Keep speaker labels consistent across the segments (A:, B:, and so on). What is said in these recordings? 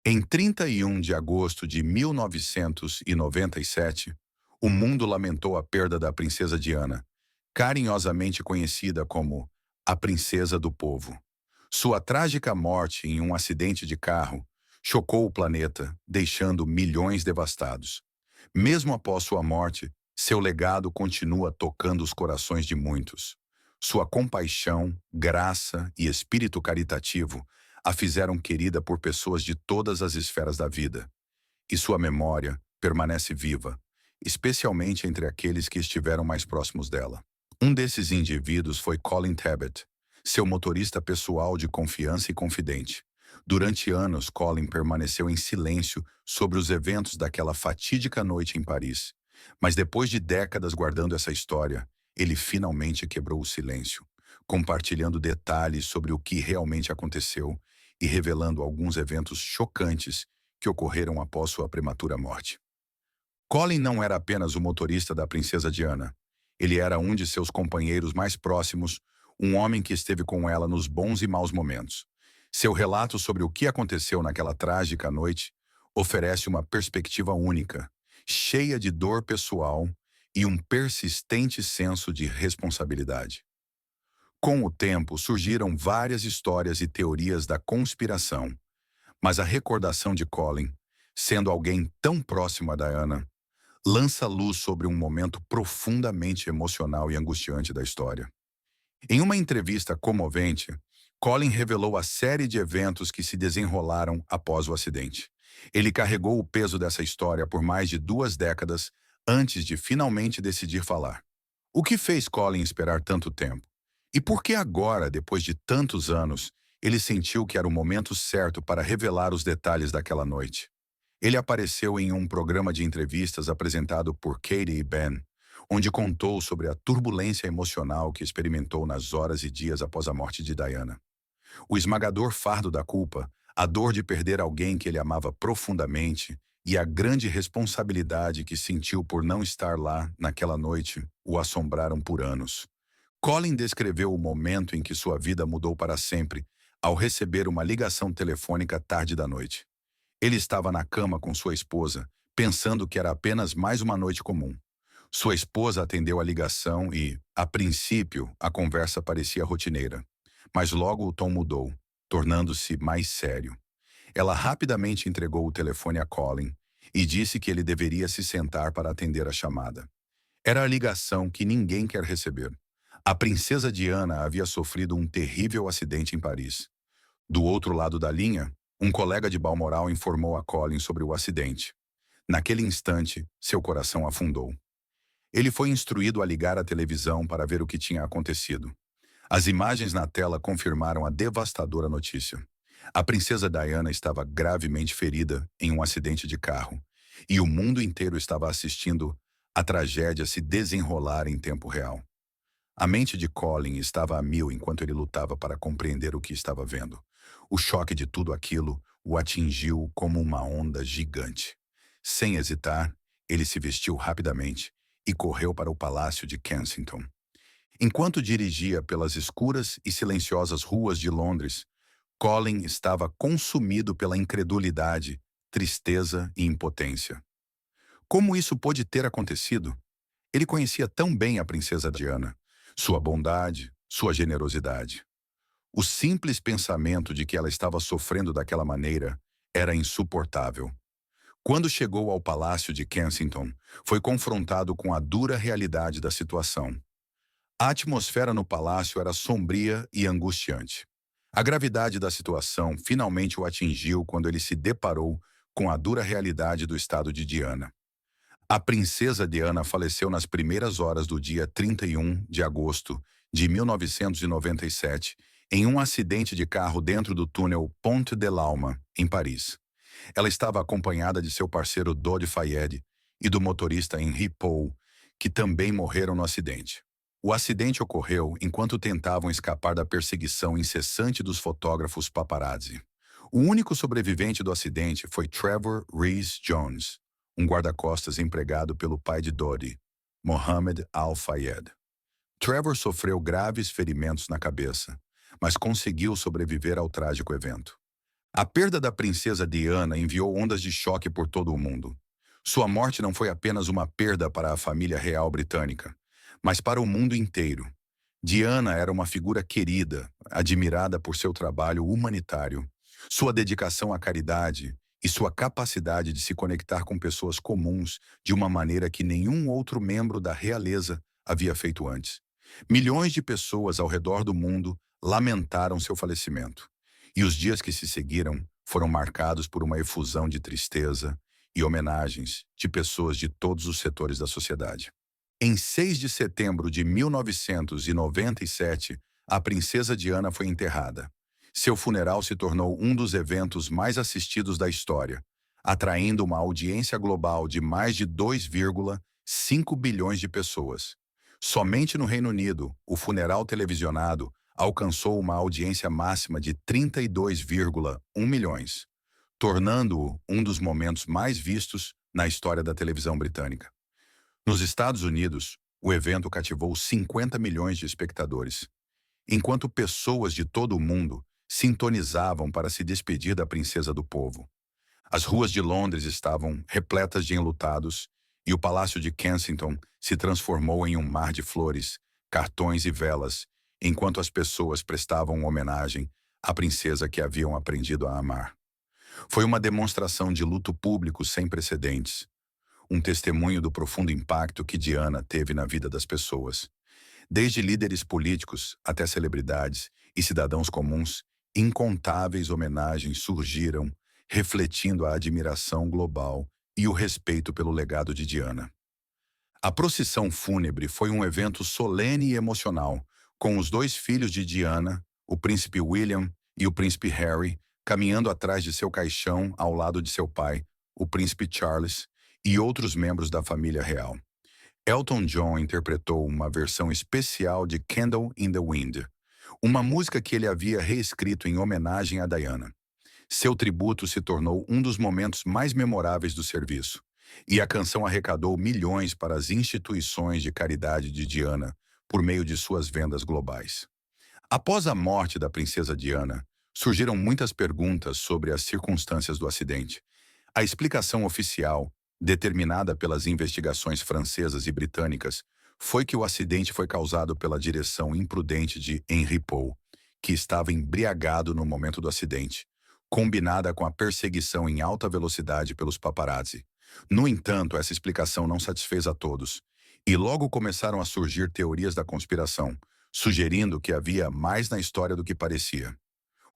A: Em 31 de agosto de 1997, o mundo lamentou a perda da princesa Diana, carinhosamente conhecida como a Princesa do Povo. Sua trágica morte em um acidente de carro chocou o planeta, deixando milhões devastados. Mesmo após sua morte, seu legado continua tocando os corações de muitos. Sua compaixão, graça e espírito caritativo a fizeram querida por pessoas de todas as esferas da vida. E sua memória permanece viva, especialmente entre aqueles que estiveram mais próximos dela. Um desses indivíduos foi Colin Tabbitt, seu motorista pessoal de confiança e confidente. Durante anos, Colin permaneceu em silêncio sobre os eventos daquela fatídica noite em Paris. Mas depois de décadas guardando essa história, ele finalmente quebrou o silêncio, compartilhando detalhes sobre o que realmente aconteceu e revelando alguns eventos chocantes que ocorreram após sua prematura morte. Colin não era apenas o motorista da princesa Diana. Ele era um de seus companheiros mais próximos, um homem que esteve com ela nos bons e maus momentos. Seu relato sobre o que aconteceu naquela trágica noite oferece uma perspectiva única, cheia de dor pessoal e um persistente senso de responsabilidade. Com o tempo, surgiram várias histórias e teorias da conspiração, mas a recordação de Colin, sendo alguém tão próximo a Diana, lança luz sobre um momento profundamente emocional e angustiante da história. Em uma entrevista comovente, Colin revelou a série de eventos que se desenrolaram após o acidente. Ele carregou o peso dessa história por mais de 2 décadas antes de finalmente decidir falar. O que fez Colin esperar tanto tempo? E por que agora, depois de tantos anos, ele sentiu que era o momento certo para revelar os detalhes daquela noite? Ele apareceu em um programa de entrevistas apresentado por Katie e Ben, onde contou sobre a turbulência emocional que experimentou nas horas e dias após a morte de Diana. O esmagador fardo da culpa, a dor de perder alguém que ele amava profundamente e a grande responsabilidade que sentiu por não estar lá naquela noite o assombraram por anos. Colin descreveu o momento em que sua vida mudou para sempre ao receber uma ligação telefônica tarde da noite. Ele estava na cama com sua esposa, pensando que era apenas mais uma noite comum. Sua esposa atendeu a ligação e, a princípio, a conversa parecia rotineira. Mas logo o tom mudou, tornando-se mais sério. Ela rapidamente entregou o telefone a Colin e disse que ele deveria se sentar para atender a chamada. Era a ligação que ninguém quer receber. A princesa Diana havia sofrido um terrível acidente em Paris. Do outro lado da linha, um colega de Balmoral informou a Colin sobre o acidente. Naquele instante, seu coração afundou. Ele foi instruído a ligar a televisão para ver o que tinha acontecido. As imagens na tela confirmaram a devastadora notícia. A princesa Diana estava gravemente ferida em um acidente de carro, e o mundo inteiro estava assistindo a tragédia se desenrolar em tempo real. A mente de Colin estava a mil enquanto ele lutava para compreender o que estava vendo. O choque de tudo aquilo o atingiu como uma onda gigante. Sem hesitar, ele se vestiu rapidamente e correu para o palácio de Kensington. Enquanto dirigia pelas escuras e silenciosas ruas de Londres, Colin estava consumido pela incredulidade, tristeza e impotência. Como isso pôde ter acontecido? Ele conhecia tão bem a princesa Diana, sua bondade, sua generosidade. O simples pensamento de que ela estava sofrendo daquela maneira era insuportável. Quando chegou ao palácio de Kensington, foi confrontado com a dura realidade da situação. A atmosfera no palácio era sombria e angustiante. A gravidade da situação finalmente o atingiu quando ele se deparou com a dura realidade do estado de Diana. A princesa Diana faleceu nas primeiras horas do dia 31 de agosto de 1997 em um acidente de carro dentro do túnel Pont de l'Alma, em Paris. Ela estava acompanhada de seu parceiro Dodi Fayed e do motorista Henri Paul, que também morreram no acidente. O acidente ocorreu enquanto tentavam escapar da perseguição incessante dos fotógrafos paparazzi. O único sobrevivente do acidente foi Trevor Rees Jones, um guarda-costas empregado pelo pai de Dodi, Mohammed Al-Fayed. Trevor sofreu graves ferimentos na cabeça, mas conseguiu sobreviver ao trágico evento. A perda da princesa Diana enviou ondas de choque por todo o mundo. Sua morte não foi apenas uma perda para a família real britânica, mas para o mundo inteiro. Diana era uma figura querida, admirada por seu trabalho humanitário, sua dedicação à caridade e sua capacidade de se conectar com pessoas comuns de uma maneira que nenhum outro membro da realeza havia feito antes. Milhões de pessoas ao redor do mundo lamentaram seu falecimento, e os dias que se seguiram foram marcados por uma efusão de tristeza e homenagens de pessoas de todos os setores da sociedade. Em 6 de setembro de 1997, a princesa Diana foi enterrada. Seu funeral se tornou um dos eventos mais assistidos da história, atraindo uma audiência global de mais de 2,5 bilhões de pessoas. Somente no Reino Unido, o funeral televisionado alcançou uma audiência máxima de 32,1 milhões, tornando-o um dos momentos mais vistos na história da televisão britânica. Nos Estados Unidos, o evento cativou 50 milhões de espectadores, enquanto pessoas de todo o mundo sintonizavam para se despedir da princesa do povo. As ruas de Londres estavam repletas de enlutados e o Palácio de Kensington se transformou em um mar de flores, cartões e velas, enquanto as pessoas prestavam homenagem à princesa que haviam aprendido a amar. Foi uma demonstração de luto público sem precedentes, um testemunho do profundo impacto que Diana teve na vida das pessoas. Desde líderes políticos até celebridades e cidadãos comuns, incontáveis homenagens surgiram, refletindo a admiração global e o respeito pelo legado de Diana. A procissão fúnebre foi um evento solene e emocional, com os dois filhos de Diana, o príncipe William e o príncipe Harry, caminhando atrás de seu caixão ao lado de seu pai, o príncipe Charles, e outros membros da família real. Elton John interpretou uma versão especial de Candle in the Wind, uma música que ele havia reescrito em homenagem a Diana. Seu tributo se tornou um dos momentos mais memoráveis do serviço, e a canção arrecadou milhões para as instituições de caridade de Diana por meio de suas vendas globais. Após a morte da princesa Diana, surgiram muitas perguntas sobre as circunstâncias do acidente. A explicação oficial, determinada pelas investigações francesas e britânicas, foi que o acidente foi causado pela direção imprudente de Henry Paul, que estava embriagado no momento do acidente, combinada com a perseguição em alta velocidade pelos paparazzi. No entanto, essa explicação não satisfez a todos, e logo começaram a surgir teorias da conspiração, sugerindo que havia mais na história do que parecia.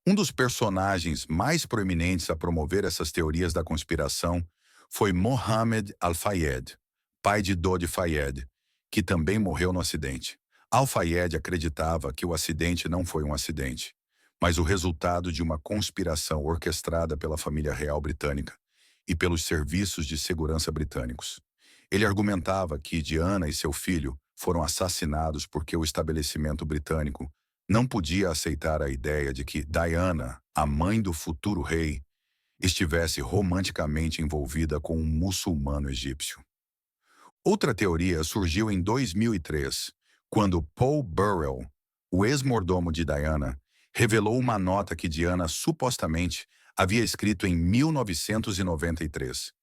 A: Um dos personagens mais proeminentes a promover essas teorias da conspiração foi Mohammed Al-Fayed, pai de Dodi Fayed, que também morreu no acidente. Al-Fayed acreditava que o acidente não foi um acidente, mas o resultado de uma conspiração orquestrada pela família real britânica e pelos serviços de segurança britânicos. Ele argumentava que Diana e seu filho foram assassinados porque o estabelecimento britânico não podia aceitar a ideia de que Diana, a mãe do futuro rei, estivesse romanticamente envolvida com um muçulmano egípcio. Outra teoria surgiu em 2003, quando Paul Burrell, o ex-mordomo de Diana, revelou uma nota que Diana supostamente havia escrito em 1993.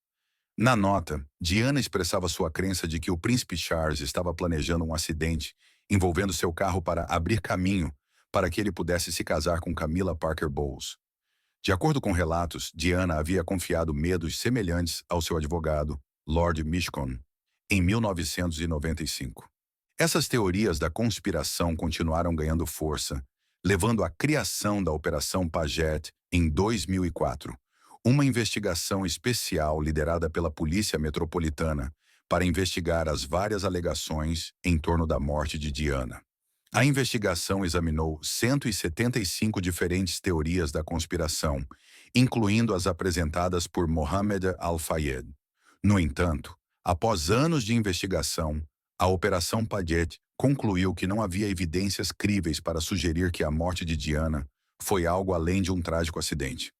A: Na nota, Diana expressava sua crença de que o príncipe Charles estava planejando um acidente envolvendo seu carro para abrir caminho para que ele pudesse se casar com Camilla Parker Bowles. De acordo com relatos, Diana havia confiado medos semelhantes ao seu advogado, Lord Mishcon, em 1995. Essas teorias da conspiração continuaram ganhando força, levando à criação da Operação Paget em 2004, uma investigação especial liderada pela Polícia Metropolitana para investigar as várias alegações em torno da morte de Diana. A investigação examinou 175 diferentes teorias da conspiração, incluindo as apresentadas por Mohammed Al-Fayed. No entanto, após anos de investigação, a Operação Paget concluiu que não havia evidências críveis para sugerir que a morte de Diana foi algo além de um trágico acidente.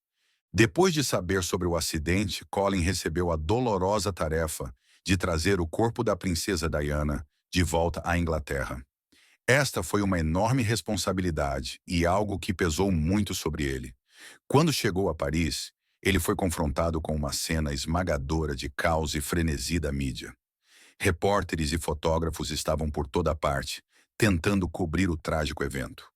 A: Depois de saber sobre o acidente, Colin recebeu a dolorosa tarefa de trazer o corpo da princesa Diana de volta à Inglaterra. Esta foi uma enorme responsabilidade e algo que pesou muito sobre ele, Quando chegou a Paris, ele foi confrontado com uma cena esmagadora de caos e frenesi da mídia. Repórteres e fotógrafos estavam por toda parte, tentando cobrir o trágico evento.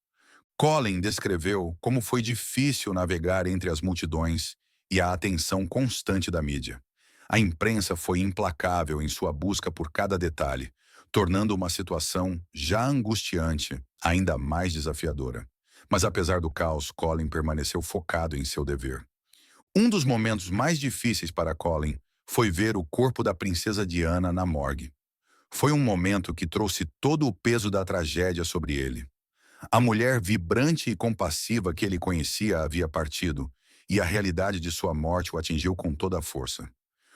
A: Colin descreveu como foi difícil navegar entre as multidões e a atenção constante da mídia. A imprensa foi implacável em sua busca por cada detalhe, tornando uma situação já angustiante ainda mais desafiadora. Mas apesar do caos, Colin permaneceu focado em seu dever. Um dos momentos mais difíceis para Colin foi ver o corpo da princesa Diana na morgue. Foi um momento que trouxe todo o peso da tragédia sobre ele. A mulher vibrante e compassiva que ele conhecia havia partido, e a realidade de sua morte o atingiu com toda a força.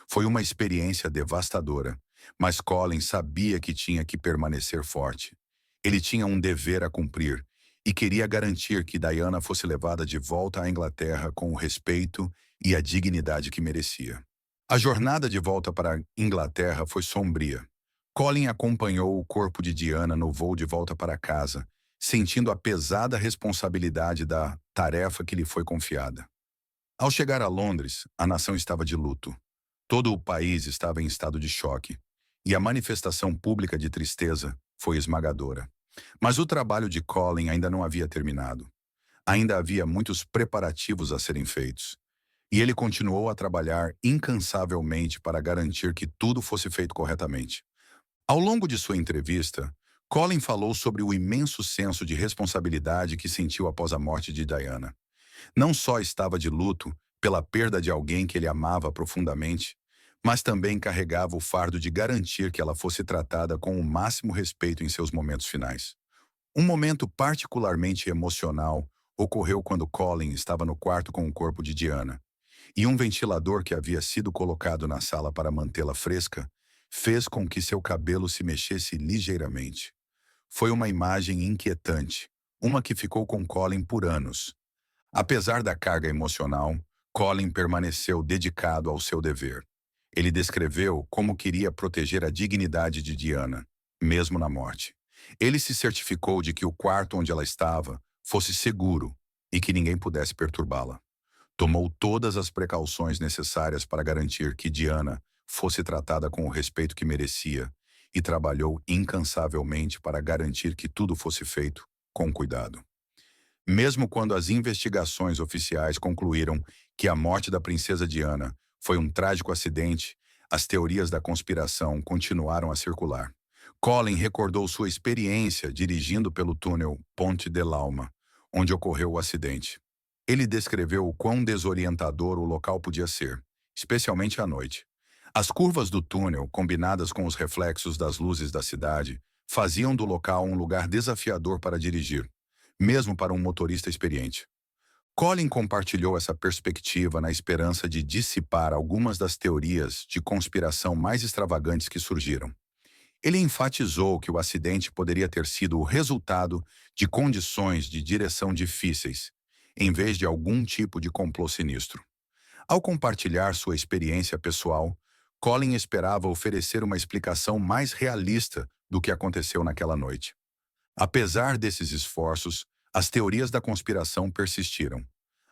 A: Foi uma experiência devastadora, mas Colin sabia que tinha que permanecer forte. Ele tinha um dever a cumprir e queria garantir que Diana fosse levada de volta à Inglaterra com o respeito e a dignidade que merecia. A jornada de volta para a Inglaterra foi sombria. Colin acompanhou o corpo de Diana no voo de volta para casa, sentindo a pesada responsabilidade da tarefa que lhe foi confiada. Ao chegar a Londres, a nação estava de luto. Todo o país estava em estado de choque, e a manifestação pública de tristeza foi esmagadora. Mas o trabalho de Colin ainda não havia terminado. Ainda havia muitos preparativos a serem feitos, e ele continuou a trabalhar incansavelmente para garantir que tudo fosse feito corretamente. Ao longo de sua entrevista, Colin falou sobre o imenso senso de responsabilidade que sentiu após a morte de Diana. Não só estava de luto pela perda de alguém que ele amava profundamente, mas também carregava o fardo de garantir que ela fosse tratada com o máximo respeito em seus momentos finais. Um momento particularmente emocional ocorreu quando Colin estava no quarto com o corpo de Diana, e um ventilador que havia sido colocado na sala para mantê-la fresca fez com que seu cabelo se mexesse ligeiramente. Foi uma imagem inquietante, uma que ficou com Colin por anos. Apesar da carga emocional, Colin permaneceu dedicado ao seu dever. Ele descreveu como queria proteger a dignidade de Diana, mesmo na morte. Ele se certificou de que o quarto onde ela estava fosse seguro e que ninguém pudesse perturbá-la. Tomou todas as precauções necessárias para garantir que Diana fosse tratada com o respeito que merecia e trabalhou incansavelmente para garantir que tudo fosse feito com cuidado. Mesmo quando as investigações oficiais concluíram que a morte da princesa Diana foi um trágico acidente, as teorias da conspiração continuaram a circular. Colin recordou sua experiência dirigindo pelo túnel Ponte de Lauma, onde ocorreu o acidente. Ele descreveu o quão desorientador o local podia ser, especialmente à noite. As curvas do túnel, combinadas com os reflexos das luzes da cidade, faziam do local um lugar desafiador para dirigir, mesmo para um motorista experiente. Colin compartilhou essa perspectiva na esperança de dissipar algumas das teorias de conspiração mais extravagantes que surgiram. Ele enfatizou que o acidente poderia ter sido o resultado de condições de direção difíceis, em vez de algum tipo de complô sinistro. Ao compartilhar sua experiência pessoal, Colin esperava oferecer uma explicação mais realista do que aconteceu naquela noite. Apesar desses esforços, as teorias da conspiração persistiram.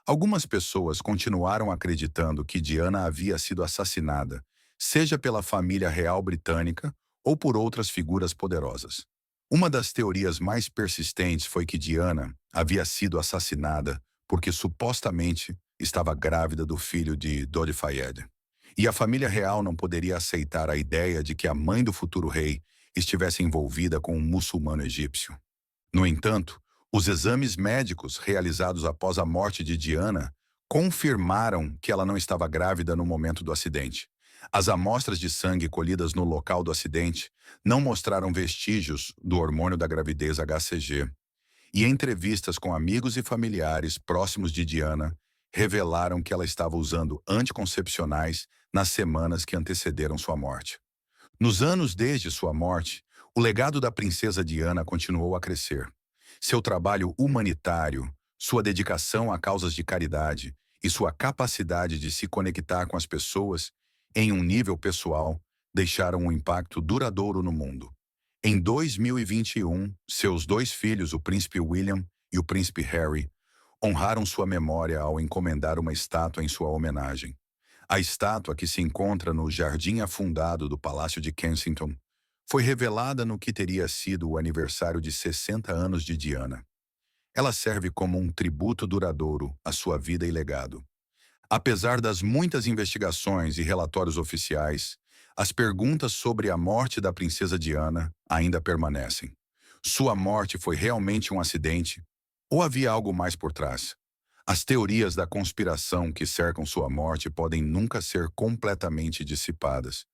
A: Algumas pessoas continuaram acreditando que Diana havia sido assassinada, seja pela família real britânica ou por outras figuras poderosas. Uma das teorias mais persistentes foi que Diana havia sido assassinada porque supostamente estava grávida do filho de Dodi Fayed. E a família real não poderia aceitar a ideia de que a mãe do futuro rei estivesse envolvida com um muçulmano egípcio. No entanto, os exames médicos realizados após a morte de Diana confirmaram que ela não estava grávida no momento do acidente. As amostras de sangue colhidas no local do acidente não mostraram vestígios do hormônio da gravidez HCG. E entrevistas com amigos e familiares próximos de Diana revelaram que ela estava usando anticoncepcionais nas semanas que antecederam sua morte. Nos anos desde sua morte, o legado da princesa Diana continuou a crescer. Seu trabalho humanitário, sua dedicação a causas de caridade e sua capacidade de se conectar com as pessoas em um nível pessoal deixaram um impacto duradouro no mundo. Em 2021, seus dois filhos, o príncipe William e o príncipe Harry, honraram sua memória ao encomendar uma estátua em sua homenagem. A estátua, que se encontra no jardim afundado do Palácio de Kensington, foi revelada no que teria sido o aniversário de 60 anos de Diana. Ela serve como um tributo duradouro à sua vida e legado. Apesar das muitas investigações e relatórios oficiais, as perguntas sobre a morte da princesa Diana ainda permanecem. Sua morte foi realmente um acidente? Ou havia algo mais por trás? As teorias da conspiração que cercam sua morte podem nunca ser completamente dissipadas,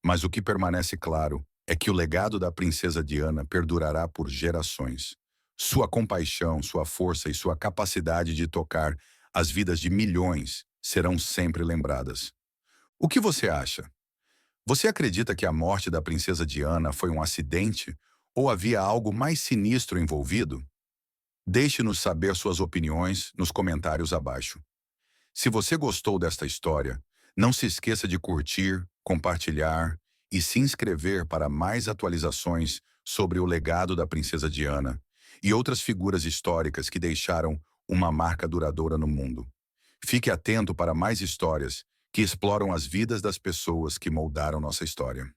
A: mas o que permanece claro é que o legado da princesa Diana perdurará por gerações. Sua compaixão, sua força e sua capacidade de tocar as vidas de milhões serão sempre lembradas. O que você acha? Você acredita que a morte da princesa Diana foi um acidente ou havia algo mais sinistro envolvido? Deixe-nos saber suas opiniões nos comentários abaixo. Se você gostou desta história, não se esqueça de curtir, compartilhar e se inscrever para mais atualizações sobre o legado da princesa Diana e outras figuras históricas que deixaram uma marca duradoura no mundo. Fique atento para mais histórias que exploram as vidas das pessoas que moldaram nossa história.